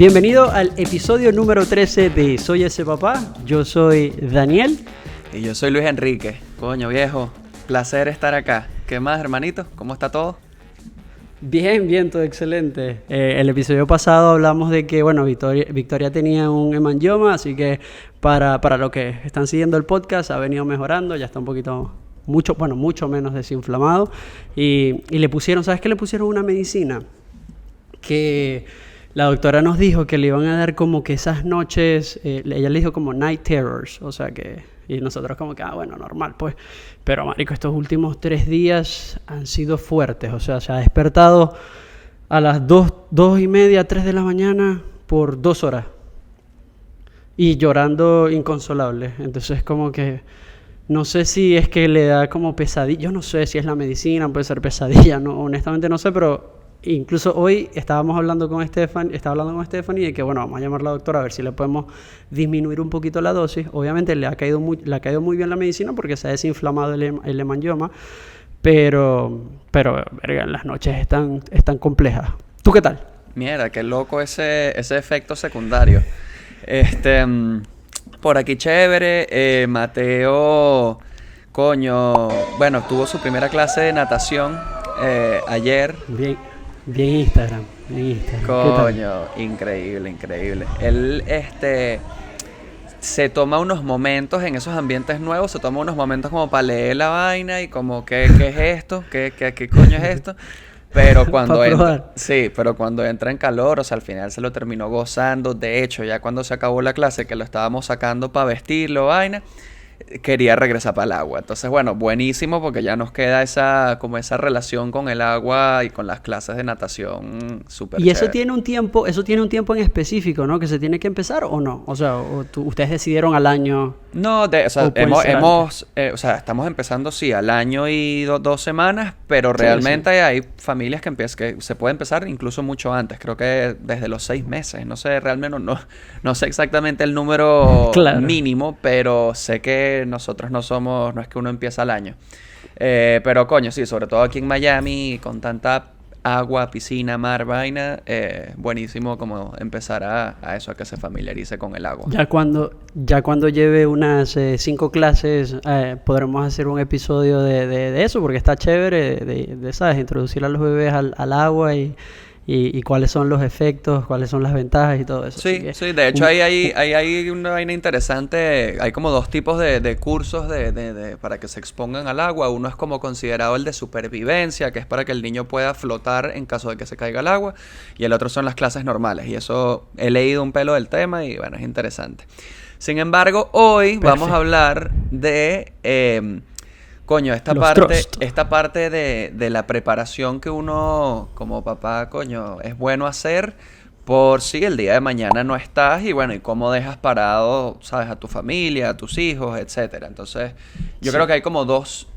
Bienvenido al episodio número 13 de Soy Ese Papá. Yo soy Daniel. Y yo soy Luis Enrique. Coño, viejo, placer estar acá. ¿Qué más, hermanito? ¿Cómo está todo? Bien, todo excelente. El episodio pasado hablamos de que, bueno, Victoria tenía un hemangioma, así que para los que están siguiendo el podcast ha venido mejorando, ya está un poquito, mucho menos desinflamado. Y le pusieron, ¿sabes qué? Le pusieron una medicina que la doctora nos dijo que le iban a dar como que esas noches, ella le dijo como night terrors, o sea que, y nosotros como que, bueno, normal pues, pero marico, estos últimos 3 días han sido fuertes, o sea, se ha despertado a las 2:30, 3 de la mañana por 2 horas y llorando inconsolable. Entonces como que no sé si es que le da como pesadilla, yo no sé si es la medicina, puede ser pesadilla, no, honestamente no sé, pero incluso hoy estaba hablando con Stephanie de que, bueno, vamos a llamar a la doctora a ver si le podemos disminuir un poquito la dosis. Obviamente le ha caído muy bien la medicina porque se ha desinflamado el hemangioma, pero verga, las noches están complejas. ¿Tú qué tal? Mierda, qué loco ese efecto secundario. Por aquí chévere. Mateo, coño, bueno, tuvo su primera clase de natación ayer. Bien Instagram. Coño, increíble. Él, se toma unos momentos en esos ambientes nuevos, se toma unos momentos como para leer la vaina y como, ¿qué es esto? ¿Qué coño es esto? Pero cuando entra en calor, o sea, al final se lo terminó gozando. De hecho, ya cuando se acabó la clase, que lo estábamos sacando para vestirlo, vaina, quería regresar para el agua. Entonces, bueno, buenísimo porque ya nos queda esa relación con el agua y con las clases de natación súper chévere. Y eso tiene un tiempo en específico, ¿no? Que se tiene que empezar o no. O sea, ustedes decidieron al año. No, estamos empezando sí al año y 2 semanas, pero realmente sí. Hay familias que se puede empezar incluso mucho antes. Creo que desde los 6 meses. No sé, realmente no sé exactamente el número mínimo, pero sé que nosotros no es que uno empieza al año. Pero coño, sí, sobre todo aquí en Miami, con tanta agua, piscina, mar, vaina, buenísimo como empezar a eso, a que se familiarice con el agua. Ya cuando lleve unas 5 clases, podremos hacer un episodio de eso, porque está chévere, ¿sabes? Introducir a los bebés al agua y cuáles son los efectos, cuáles son las ventajas y todo eso. Sí, de hecho hay una vaina interesante. Hay como 2 tipos de cursos para que se expongan al agua. Uno es como considerado el de supervivencia, que es para que el niño pueda flotar en caso de que se caiga al agua, y el otro son las clases normales, y eso he leído un pelo del tema y bueno, es interesante. Sin embargo, hoy vamos a hablar de coño, esta parte de la preparación que uno como papá, coño, es bueno hacer por si el día de mañana no estás, y bueno, y cómo dejas parado, sabes, a tu familia, a tus hijos, etcétera. Entonces, yo creo que hay como 2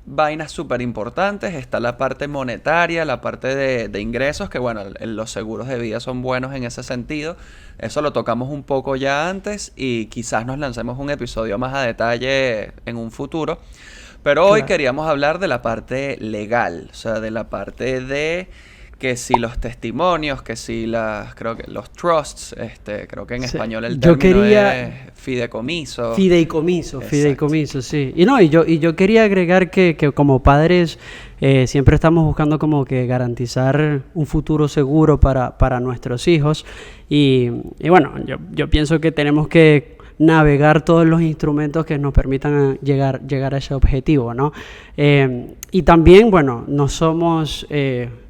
vainas súper importantes. Está la parte monetaria, la parte de ingresos, que bueno, los seguros de vida son buenos en ese sentido. Eso lo tocamos un poco ya antes y quizás nos lancemos un episodio más a detalle en un futuro. Pero hoy queríamos hablar de la parte legal, o sea, de la parte de que si los testimonios, que si creo que los trusts, creo que en español el término es fideicomiso. Fideicomiso, sí. Y yo quería agregar que como padres siempre estamos buscando como que garantizar un futuro seguro para nuestros hijos. Y bueno, yo pienso que tenemos que navegar todos los instrumentos que nos permitan llegar a ese objetivo, ¿no? Y también, bueno, no somos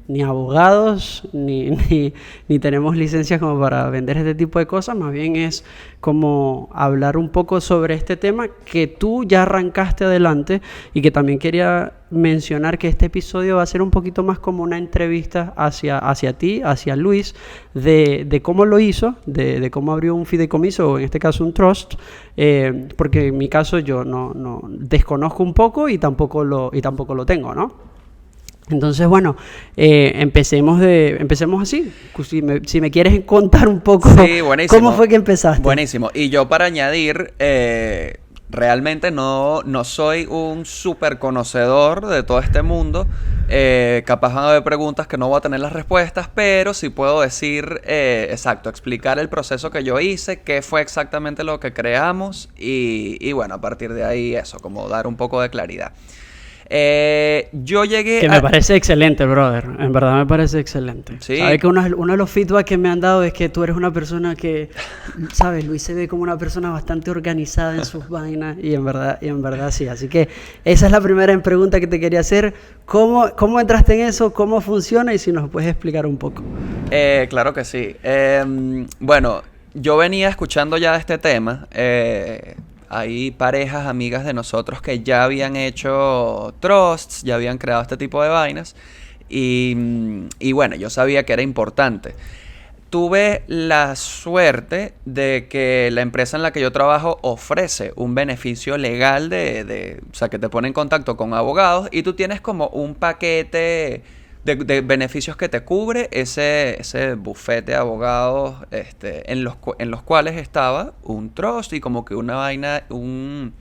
ni abogados, ni tenemos licencias como para vender este tipo de cosas. Más bien es como hablar un poco sobre este tema que tú ya arrancaste adelante, y que también quería mencionar que este episodio va a ser un poquito más como una entrevista hacia ti, hacia Luis, de cómo lo hizo, de cómo abrió un fideicomiso, o en este caso un trust, porque en mi caso yo no desconozco un poco y tampoco lo tengo, ¿no? Entonces, bueno, empecemos así. Si me quieres contar un poco, sí, ¿cómo fue que empezaste? Buenísimo. Y yo, para añadir, realmente no soy un súper conocedor de todo este mundo. Capaz van a haber preguntas que no voy a tener las respuestas, pero sí puedo decir, exacto, explicar el proceso que yo hice, qué fue exactamente lo que creamos y bueno, a partir de ahí eso, como dar un poco de claridad. Yo llegué Que me parece excelente, brother. En verdad me parece excelente. Sí. Sabes que uno de los feedback que me han dado es que tú eres una persona que, sabes, Luis se ve como una persona bastante organizada en sus vainas y en verdad sí. Así que esa es la primera pregunta que te quería hacer. ¿Cómo entraste en eso? ¿Cómo funciona? Y si nos puedes explicar un poco. Claro que sí. Bueno, yo venía escuchando ya este tema. Hay parejas, amigas de nosotros que ya habían hecho trusts, ya habían creado este tipo de vainas. Y bueno, yo sabía que era importante. Tuve la suerte de que la empresa en la que yo trabajo ofrece un beneficio legal o sea, que te pone en contacto con abogados y tú tienes como un paquete de beneficios que te cubre ese bufete de abogados en los cuales estaba un trust y como que una vaina, una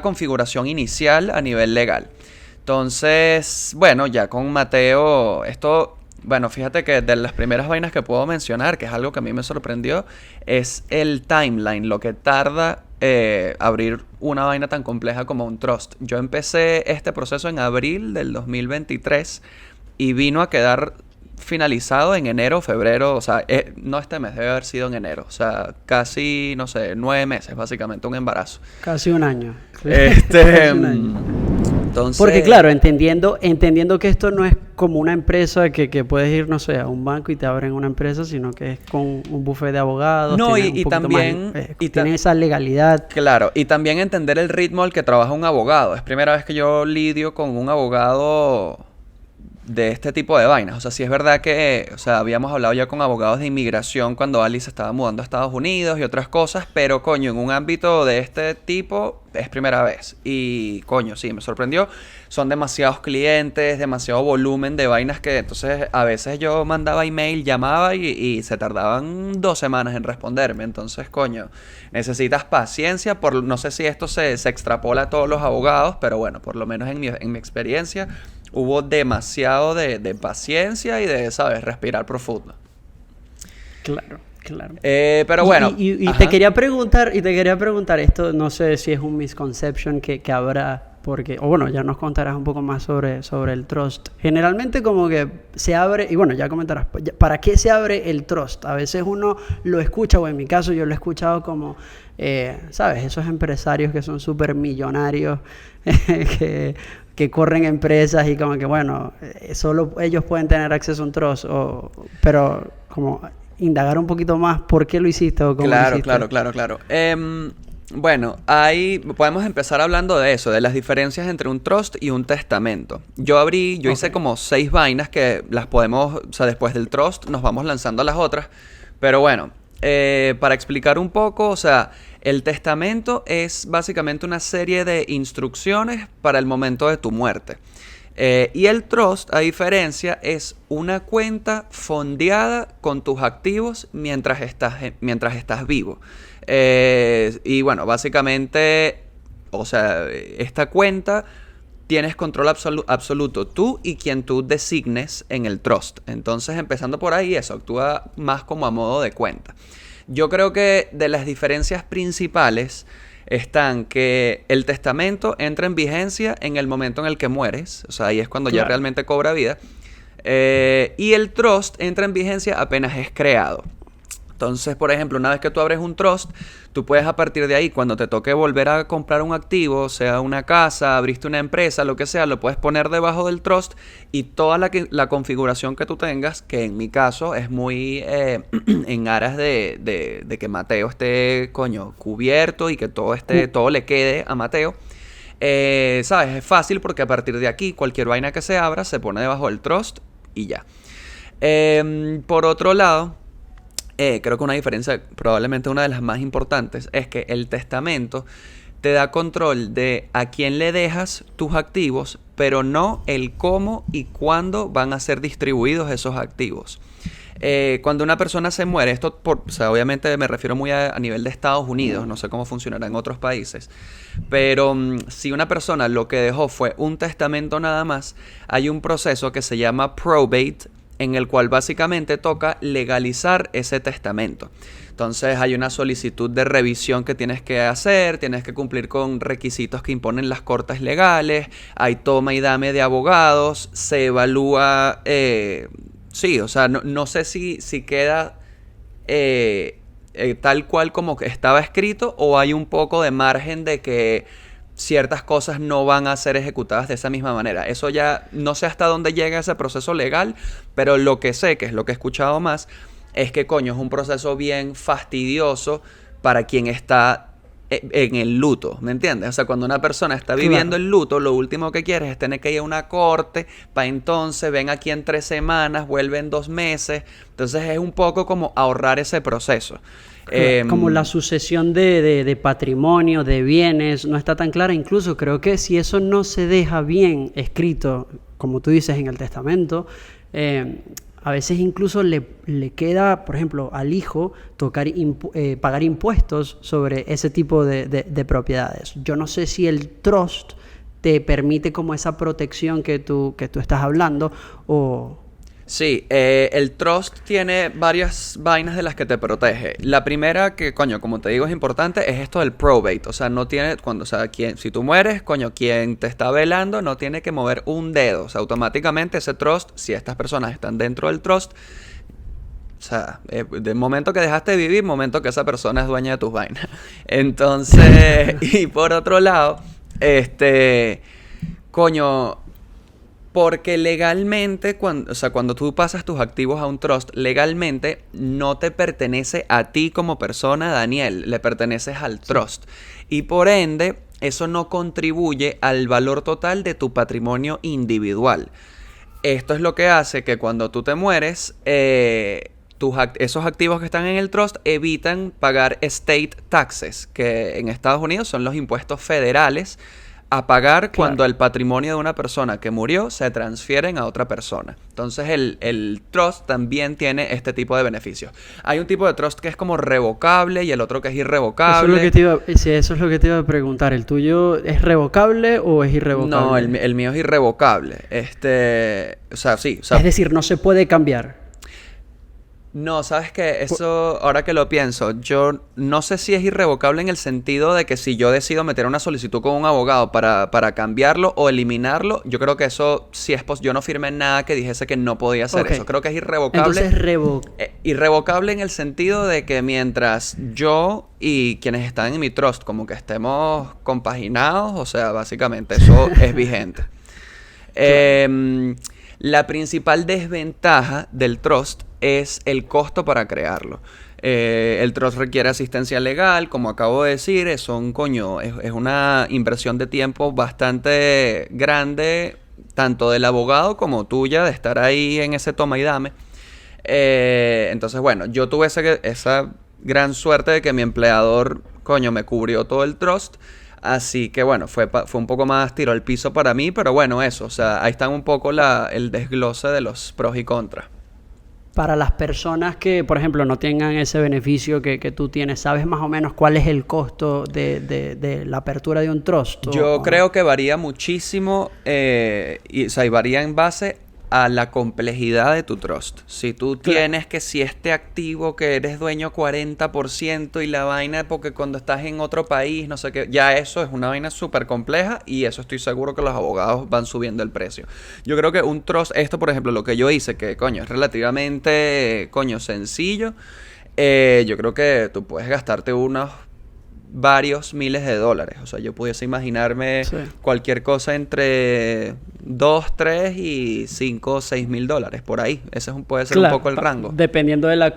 configuración inicial a nivel legal. Entonces, bueno, ya con Mateo, bueno, fíjate que de las primeras vainas que puedo mencionar, que es algo que a mí me sorprendió, es el timeline, lo que tarda abrir una vaina tan compleja como un trust. Yo empecé este proceso en abril del 2023 y vino a quedar finalizado en enero, febrero, o sea, no este mes, debe haber sido en enero, o sea, casi, no sé, 9 meses, básicamente, un embarazo. Casi un año. Casi un año. Entonces, porque claro, entendiendo que esto no es como una empresa que puedes ir, no sé, a un banco y te abren una empresa, sino que es con un buffet de abogados. No, y también... tiene esa legalidad. Claro, y también entender el ritmo al que trabaja un abogado. Es primera vez que yo lidio con un abogado de este tipo de vainas. O sea, sí es verdad que, o sea, habíamos hablado ya con abogados de inmigración cuando Alice estaba mudando a Estados Unidos y otras cosas, pero coño, en un ámbito de este tipo es primera vez. Y coño, sí, me sorprendió. Son demasiados clientes, demasiado volumen de vainas que entonces a veces yo mandaba email, llamaba y se tardaban 2 semanas en responderme. Entonces, coño, necesitas paciencia. No sé si esto se extrapola a todos los abogados, pero bueno, por lo menos en mi experiencia hubo demasiado de paciencia y de, ¿sabes?, respirar profundo. Claro. Pero bueno. Y te quería preguntar, esto no sé si es un misconception que habrá, porque, o bueno, ya nos contarás un poco más sobre el trust. Generalmente como que se abre, y bueno, ya comentarás, ¿para qué se abre el trust? A veces uno lo escucha, o en mi caso yo lo he escuchado como, ¿sabes? Esos empresarios que son súper millonarios, que corren empresas y como que, bueno, solo ellos pueden tener acceso a un trust, pero como indagar un poquito más por qué lo hiciste o cómo lo hiciste. Claro. Bueno, podemos empezar hablando de eso, de las diferencias entre un trust y un testamento. Yo hice como 6 vainas que las podemos, o sea, después del trust nos vamos lanzando a las otras. Pero bueno, para explicar un poco, o sea, el testamento es básicamente una serie de instrucciones para el momento de tu muerte. Y el trust, a diferencia, es una cuenta fondeada con tus activos mientras estás vivo. Y bueno, básicamente, o sea, esta cuenta tienes control absoluto tú y quien tú designes en el trust. Entonces, empezando por ahí, eso actúa más como a modo de cuenta. Yo creo que de las diferencias principales están que el testamento entra en vigencia en el momento en el que mueres, o sea, ahí es cuando ya realmente cobra vida, y el trust entra en vigencia apenas es creado. Entonces, por ejemplo, una vez que tú abres un trust, tú puedes a partir de ahí, cuando te toque volver a comprar un activo, sea una casa, abriste una empresa, lo que sea, lo puedes poner debajo del trust y toda la configuración que tú tengas, que en mi caso es muy en aras de que Mateo esté, cubierto y que todo le quede a Mateo. ¿Sabes? Es fácil porque a partir de aquí, cualquier vaina que se abra se pone debajo del trust y ya. Por otro lado, creo que una diferencia, probablemente una de las más importantes, es que el testamento te da control de a quién le dejas tus activos, pero no el cómo y cuándo van a ser distribuidos esos activos. Cuando una persona se muere, o sea, obviamente me refiero muy a nivel de Estados Unidos, no sé cómo funcionará en otros países, pero si una persona lo que dejó fue un testamento nada más, hay un proceso que se llama probate, en el cual básicamente toca legalizar ese testamento. Entonces hay una solicitud de revisión que tienes que hacer, tienes que cumplir con requisitos que imponen las cortes legales, hay toma y dame de abogados, se evalúa, sí, o sea, no sé si queda tal cual como que estaba escrito o hay un poco de margen de que ciertas cosas no van a ser ejecutadas de esa misma manera. Eso ya no sé hasta dónde llega ese proceso legal, pero lo que sé, que es lo que he escuchado más, es que coño, es un proceso bien fastidioso para quien está en el luto, ¿me entiendes? O sea, cuando una persona está viviendo el luto, lo último que quiere es tener que ir a una corte, para entonces ven aquí en 3 semanas, vuelven 2 meses, entonces es un poco como ahorrar ese proceso. Como la sucesión de patrimonio, de bienes, no está tan clara. Incluso creo que si eso no se deja bien escrito, como tú dices, en el testamento, a veces incluso le queda, por ejemplo, al hijo pagar impuestos sobre ese tipo de propiedades. Yo no sé si el trust te permite como esa protección que tú estás hablando o... Sí, el trust tiene varias vainas de las que te protege. La primera que, coño, como te digo es importante, es esto del probate. O sea, no tiene, o sea, si tú mueres, coño, quien te está velando no tiene que mover un dedo. O sea, automáticamente ese trust, si estas personas están dentro del trust, o sea, del momento que dejaste de vivir, momento que esa persona es dueña de tus vainas. Entonces, y por otro lado, coño... Porque legalmente, cuando tú pasas tus activos a un trust, legalmente no te pertenece a ti como persona, Daniel, le perteneces al trust. Y por ende, eso no contribuye al valor total de tu patrimonio individual. Esto es lo que hace que cuando tú te mueres, esos activos que están en el trust evitan pagar estate taxes, que en Estados Unidos son los impuestos federales a pagar cuando el patrimonio de una persona que murió se transfieren a otra persona. Entonces el trust también tiene este tipo de beneficios. Hay un tipo de trust que es como revocable y el otro que es irrevocable. Eso es lo que te iba a preguntar. ¿El tuyo es revocable o es irrevocable? No, el mío es irrevocable. O sea, sí. O sea, es decir, no se puede cambiar. No, ¿sabes qué? Eso, ahora que lo pienso, yo no sé si es irrevocable en el sentido de que si yo decido meter una solicitud con un abogado para cambiarlo o eliminarlo, yo creo que eso sí es yo no firmé nada que dijese que no podía hacer eso. Creo que es irrevocable. Entonces, irrevocable en el sentido de que mientras yo y quienes están en mi trust como que estemos compaginados, o sea, básicamente eso es vigente. La principal desventaja del trust es el costo para crearlo. El trust requiere asistencia legal, como acabo de decir, es una inversión de tiempo bastante grande, tanto del abogado como tuya, de estar ahí en ese toma y dame. Entonces, bueno, yo tuve esa gran suerte de que mi empleador, me cubrió todo el trust. Así que bueno, fue un poco más tiro al piso para mí, pero bueno, eso, o sea, ahí están un poco el desglose de los pros y contras. Para las personas que, por ejemplo, no tengan ese beneficio que tú tienes, ¿sabes más o menos cuál es el costo de la apertura de un trust? Yo creo que varía muchísimo, y varía en base a la complejidad de tu trust. Si tú tienes que si este activo que eres dueño 40% y la vaina porque cuando estás en otro país, no sé qué, ya eso es una vaina súper compleja y eso estoy seguro que los abogados van subiendo el precio. Yo creo que un trust, esto por ejemplo, lo que yo hice, que es relativamente, sencillo, yo creo que tú puedes gastarte unos varios miles de dólares. O sea, yo pudiese imaginarme cualquier cosa entre 2, 3 y 5 o 6 mil dólares por ahí. Ese puede ser un poco el rango. Dependiendo de la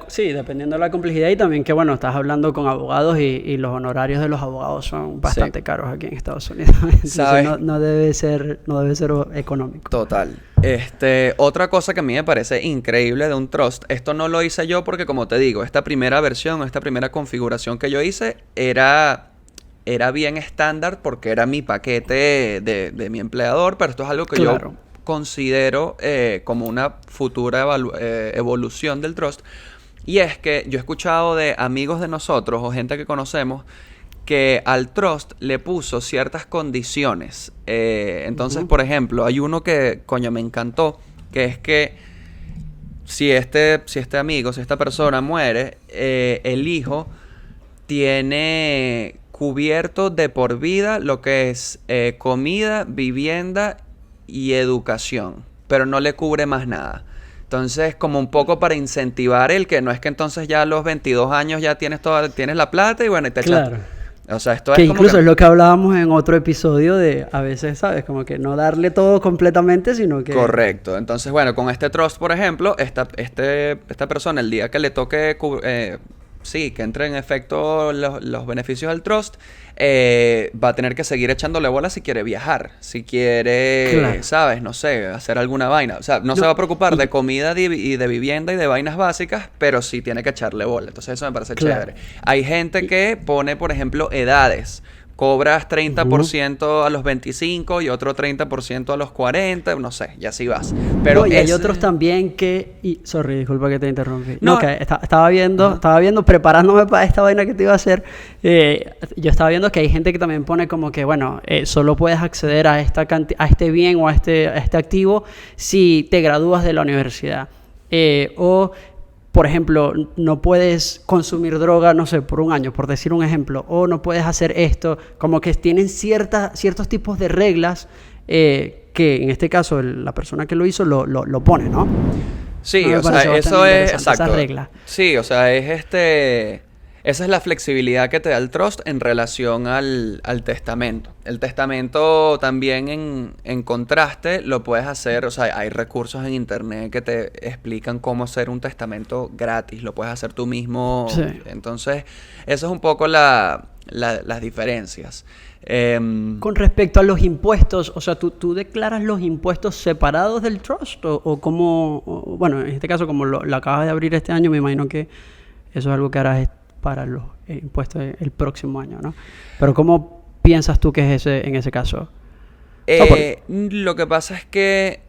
complejidad y también que, bueno, estás hablando con abogados y los honorarios de los abogados son bastante caros aquí en Estados Unidos. Entonces no debe ser económico. Total. Otra cosa que a mí me parece increíble de un trust, esto no lo hice yo porque, como te digo, esta primera versión, esta primera configuración que yo hice era bien estándar porque era mi paquete de mi empleador, pero esto es algo que yo considero como una futura evolución del trust. Y es que yo he escuchado de amigos de nosotros o gente que conocemos que al trust le puso ciertas condiciones. Entonces, por ejemplo, hay uno que, coño, me encantó, que es que si este amigo, si esta persona muere, el hijo tiene cubierto de por vida lo que es comida, vivienda y educación, pero no le cubre más nada. Entonces, como un poco para incentivar el que no es que entonces ya a los 22 años ya tienes la plata y bueno, y te Claro. echas. O sea, esto Que es como incluso es lo que hablábamos en otro episodio de, a veces, ¿sabes? Como que no darle todo completamente, sino que... Correcto. Entonces, bueno, con este trust, por ejemplo, esta persona, el día que le toque, sí, que entre en efecto los beneficios del trust, va a tener que seguir echándole bola si quiere viajar, si quiere, Claro. ¿sabes? No sé, hacer alguna vaina. O sea, no se va a preocupar de comida y de vivienda y de vainas básicas, pero sí tiene que echarle bola. Entonces eso me parece Claro. chévere. Hay gente que pone, por ejemplo, edades. Cobras 30% a los 25 y otro 30% a los 40, no sé, y así vas. Pero No, y hay ese- otros también que... sorry, disculpa que te interrumpí. No. No, que estaba viendo, preparándome para esta vaina que te iba a hacer. Yo estaba viendo que hay gente que también pone como que, bueno, solo puedes acceder a este bien o a este activo si te gradúas de la universidad. O, por ejemplo, no puedes consumir droga, no sé, por un año, por decir un ejemplo. O no puedes hacer esto. Como que tienen ciertos tipos de reglas que en este caso la persona que lo hizo lo pone, ¿no? Sí, No me o sea, pareció eso bastante es interesante, exacto. esa regla. Sí, o sea, esa es la flexibilidad que te da el trust en relación al testamento. El testamento también en contraste lo puedes hacer, o sea, hay recursos en internet que te explican cómo hacer un testamento gratis, lo puedes hacer tú mismo. Sí. Entonces, eso es un poco las diferencias. Con respecto a los impuestos, o sea, ¿tú declaras los impuestos separados del trust? ¿O cómo? Bueno, en este caso, como lo acabas de abrir este año, me imagino que eso es algo que harás para los impuestos el próximo año, ¿no? Pero ¿cómo piensas tú que es en ese caso? Lo que pasa es que,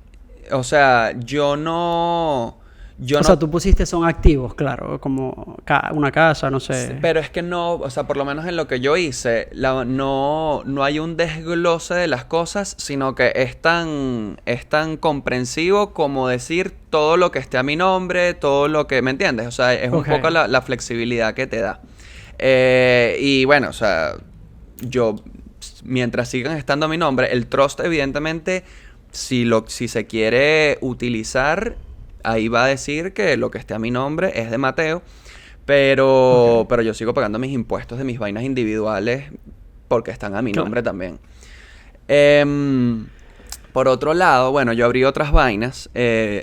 o sea, yo no... O sea, tú pusiste son activos, claro, como una casa, no sé. Pero es que no, o sea, por lo menos en lo que yo hice, no hay un desglose de las cosas, sino que es tan comprensivo como decir todo lo que esté a mi nombre, todo lo que, ¿me entiendes? O sea, es un poco la flexibilidad que te da. Y bueno, o sea, mientras sigan estando a mi nombre, el trust evidentemente, si se quiere utilizar, ahí va a decir que lo que esté a mi nombre es de Mateo, pero yo sigo pagando mis impuestos de mis vainas individuales porque están a mi nombre también. Por otro lado, bueno, yo abrí otras vainas.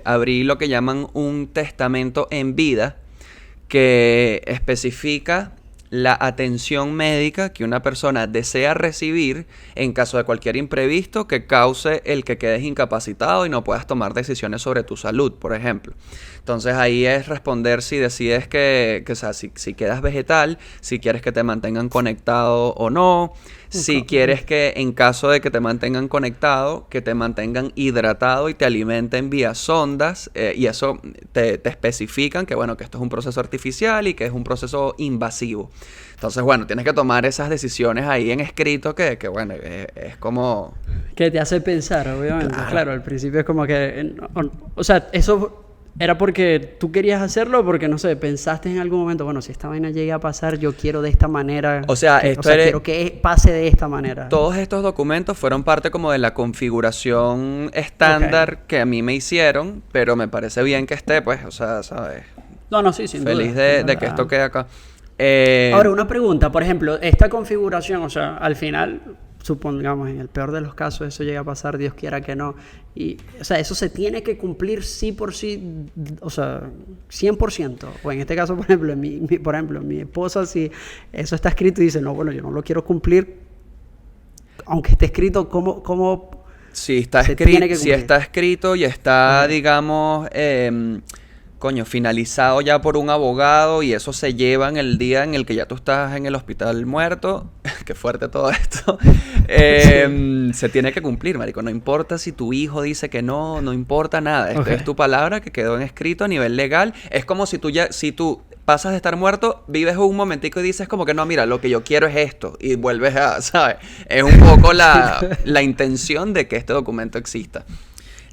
Abrí lo que llaman un testamento en vida, que especifica la atención médica que una persona desea recibir en caso de cualquier imprevisto que cause el que quedes incapacitado y no puedas tomar decisiones sobre tu salud, por ejemplo. Entonces ahí es responder si decides o sea, si quedas vegetal, si quieres que te mantengan conectado o no, si quieres que en caso de que te mantengan conectado, que te mantengan hidratado y te alimenten vía sondas, y eso te especifican que bueno, que esto es un proceso artificial y que es un proceso invasivo. Entonces, bueno, tienes que tomar esas decisiones ahí en escrito que bueno, es como... Que te hace pensar, obviamente. Claro, al principio es como que... O sea, eso era porque tú querías hacerlo o porque, no sé, pensaste en algún momento, bueno, si esta vaina llega a pasar, yo quiero de esta manera. O sea, quiero que pase de esta manera. Todos estos documentos fueron parte como de la configuración estándar que a mí me hicieron, pero me parece bien que esté, pues, o sea, ¿sabes? No, sí, sin Feliz duda. de que esto quede acá. Ahora, una pregunta, por ejemplo, esta configuración, o sea, al final, supongamos, en el peor de los casos, eso llega a pasar, Dios quiera que no, y, o sea, eso se tiene que cumplir sí por sí, o sea, 100%, o en este caso, por ejemplo, mi esposa, si eso está escrito y dice, no, bueno, yo no lo quiero cumplir, aunque esté escrito, ¿cómo Si está se tiene que si cumplir? está escrito y está, digamos, coño, finalizado ya por un abogado y eso se lleva en el día en el que ya tú estás en el hospital muerto, qué fuerte todo esto, se tiene que cumplir, marico. No importa si tu hijo dice que no, no importa nada. Esto es tu palabra que quedó en escrito a nivel legal. Es como si tú pasas de estar muerto, vives un momentico y dices como que no, mira, lo que yo quiero es esto. Y vuelves a, ¿sabes? Es un poco la intención de que este documento exista.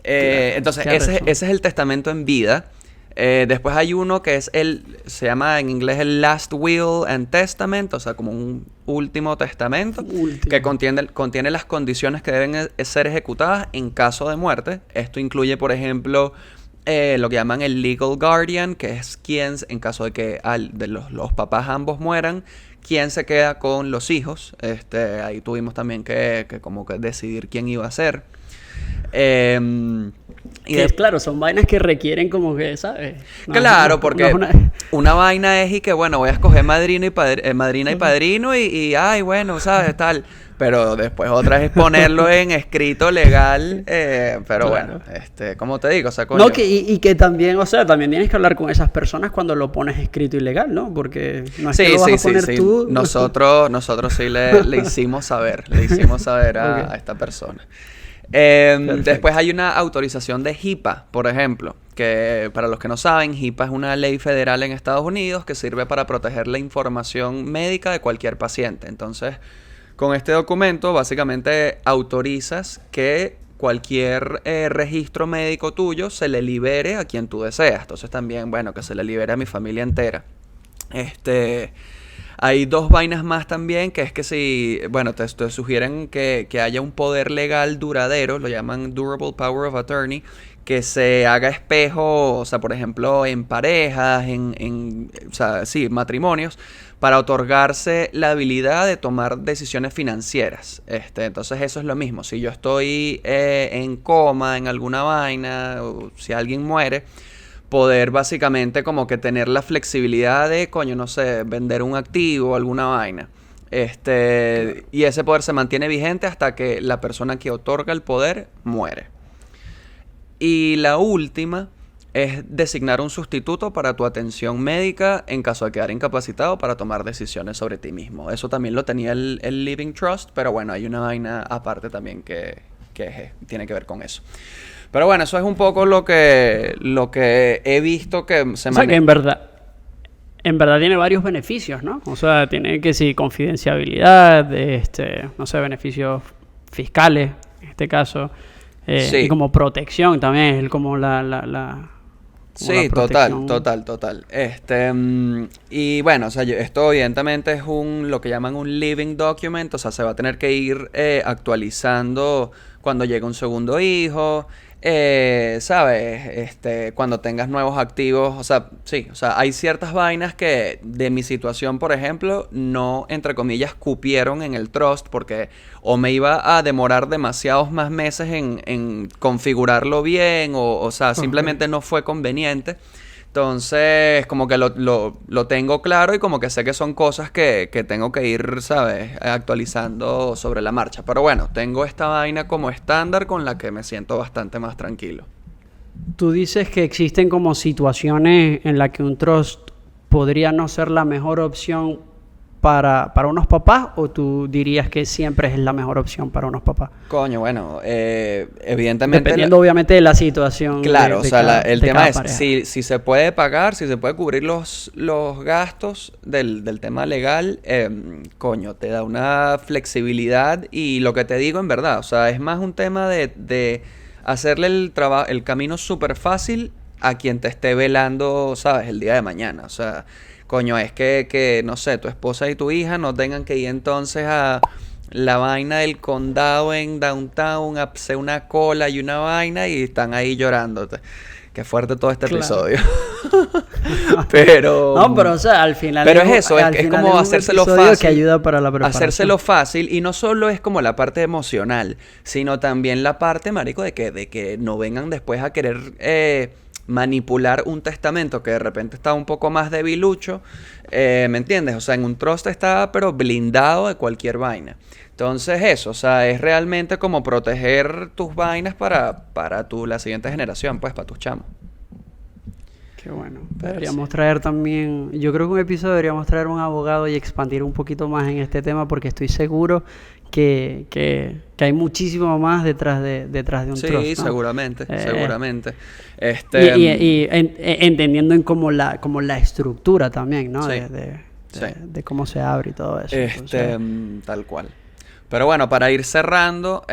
Entonces, ese es el testamento en vida. Después hay uno que es se llama en inglés el Last Will and Testament, o sea, como un último testamento que contiene las condiciones que deben ser ejecutadas en caso de muerte. Esto incluye, por ejemplo, lo que llaman el Legal Guardian, que es quien, en caso de que los papás ambos mueran, quién se queda con los hijos. Ahí tuvimos también que como que decidir quién iba a ser. Claro, son vainas que requieren como que, ¿sabes? Claro, porque una vaina es y que, bueno, voy a escoger madrina y padrino y ay, bueno, ¿sabes? Tal. Pero después otra es ponerlo en escrito legal, pero claro. Bueno, como te digo, o sea, coño. No, que también, o sea, también tienes que hablar con esas personas cuando lo pones escrito y legal, ¿no? Porque no es que lo vas a poner tú. Nosotros sí le hicimos saber, a esta persona. Después hay una autorización de HIPAA, por ejemplo, que para los que no saben, HIPAA es una ley federal en Estados Unidos que sirve para proteger la información médica de cualquier paciente. Entonces, con este documento básicamente autorizas que cualquier registro médico tuyo se le libere a quien tú deseas. Entonces también, bueno, que se le libere a mi familia entera. Hay dos vainas más también, que es que si, bueno, te sugieren que haya un poder legal duradero, lo llaman Durable Power of Attorney, que se haga espejo, o sea, por ejemplo, en parejas, o sea, sí, matrimonios, para otorgarse la habilidad de tomar decisiones financieras. Entonces eso es lo mismo. Si yo estoy en coma, en alguna vaina, o si alguien muere, poder básicamente como que tener la flexibilidad de, coño, no sé, vender un activo o alguna vaina. Claro. Y ese poder se mantiene vigente hasta que la persona que otorga el poder muere. Y la última es designar un sustituto para tu atención médica en caso de quedar incapacitado para tomar decisiones sobre ti mismo. Eso también lo tenía el Living Trust, pero bueno, hay una vaina aparte también que tiene que ver con eso. Pero bueno, eso es un poco lo que he visto que se maneja. O sea, que en verdad tiene varios beneficios, ¿no? O sea, tiene que sí, confidencialidad, no sé, beneficios fiscales, en este caso, sí. Y como protección también, es como la sí, total. Y bueno, o sea, esto evidentemente es lo que llaman un living document, o sea, se va a tener que ir actualizando cuando llegue un segundo hijo, ¿sabes? Cuando tengas nuevos activos, o sea, sí, o sea, hay ciertas vainas que de mi situación, por ejemplo, no, entre comillas, cupieron en el trust porque o me iba a demorar demasiados más meses en configurarlo bien o sea, simplemente no fue conveniente. Entonces, como que lo tengo claro y como que sé que son cosas que tengo que ir, ¿sabes? Actualizando sobre la marcha. Pero bueno, tengo esta vaina como estándar con la que me siento bastante más tranquilo. Tú dices que existen como situaciones en las que un trust podría no ser la mejor opción para unos papás, o tú dirías que siempre es la mejor opción para unos papás. Coño, bueno, evidentemente... Dependiendo obviamente de la situación. Claro, o sea, el tema es si se puede pagar, si se puede cubrir los gastos del tema legal, coño, te da una flexibilidad y lo que te digo en verdad, o sea, es más un tema de hacerle el camino súper fácil a quien te esté velando, ¿sabes? El día de mañana, o sea... Coño, es que, no sé, tu esposa y tu hija no tengan que ir entonces a la vaina del condado en downtown a hacer una cola y una vaina y están ahí llorándote. Qué fuerte todo este episodio. Pero... No, pero o sea, al final... Pero es eso, es como hacérselo fácil. Que ayuda para la preparación. Hacérselo fácil y no solo es como la parte emocional, sino también la parte, marico, de que no vengan después a querer... manipular un testamento que de repente está un poco más debilucho, ¿me entiendes? O sea, en un trust está pero blindado de cualquier vaina. Entonces eso, o sea, es realmente como proteger tus vainas para la siguiente generación, pues, para tus chamos. Qué bueno. Pero Deberíamos sí. traer también, yo creo que un episodio deberíamos traer un abogado y expandir un poquito más en este tema porque estoy seguro que hay muchísimo más detrás de un Sí, trust, ¿no? seguramente, Eh, seguramente. entendiendo en como la estructura también, ¿no? Sí, De sí. de cómo se abre y todo eso. Entonces, Tal cual. Pero bueno, para ir cerrando,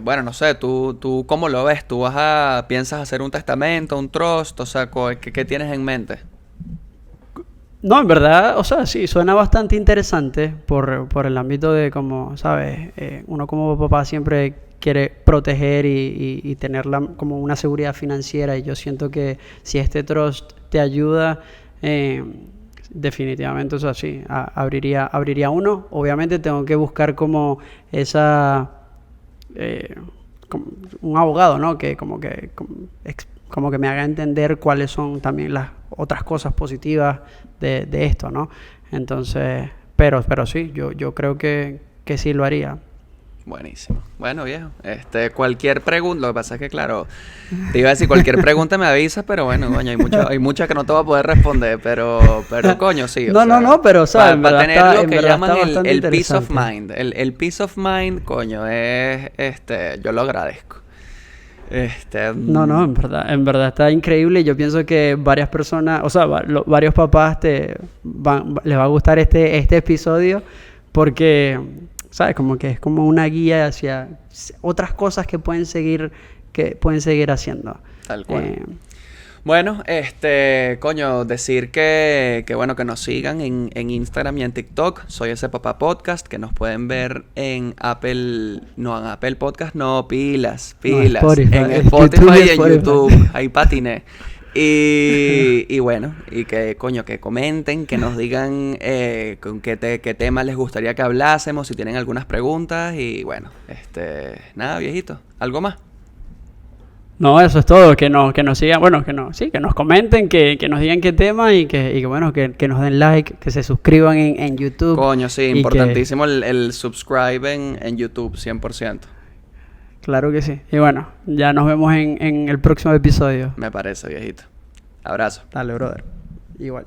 bueno, no sé, tú ¿cómo lo ves? ¿Piensas hacer un testamento, un trust? O sea, ¿qué tienes en mente? no, en verdad, o sea, sí, suena bastante interesante por el ámbito de como, ¿sabes? Uno como papá siempre quiere proteger y tener como una seguridad financiera y yo siento que si este trust te ayuda, eh, definitivamente, o sea, sí, abriría uno. Obviamente tengo que buscar como esa eh, como un abogado, ¿no? Que como que me haga entender cuáles son también las otras cosas positivas de esto, ¿no? Entonces, pero sí, yo creo que sí lo haría. Buenísimo. Bueno, viejo, cualquier pregunta, lo que pasa es que, claro, te iba a decir cualquier pregunta me avisas, pero bueno, coño, hay muchas que no te voy a poder responder, pero coño, sí, o No, sea, pero, ¿sabes? En para verdad tener está, lo en que verdad llaman está bastante el peace of interesante. mind, el peace of mind, coño, yo lo agradezco. No, en verdad está increíble. Yo pienso que varias personas, o sea, varios papás les va a gustar este episodio porque, ¿sabes? Como que es como una guía hacia otras cosas que pueden seguir haciendo. Tal cual. Eh, Bueno, coño, decir que bueno, que nos sigan en Instagram y en TikTok. Soy ese papá podcast, que nos pueden ver en Apple Podcast, no, pilas, no, en YouTube Spotify y en Spotify. YouTube, ahí patiné. Y bueno, y que coño, que comenten, que nos digan con qué tema les gustaría que hablásemos, si tienen algunas preguntas. Y bueno, nada, viejito, ¿algo más? No, eso es todo, que nos sigan, bueno, que nos comenten, que nos digan qué tema y que bueno, que nos den like, que se suscriban en YouTube Coño, sí, y que, importantísimo el subscribe en YouTube, 100%. claro que sí. Y bueno, ya nos vemos en el próximo episodio. Me parece, viejito. Abrazo. Dale, brother. Igual.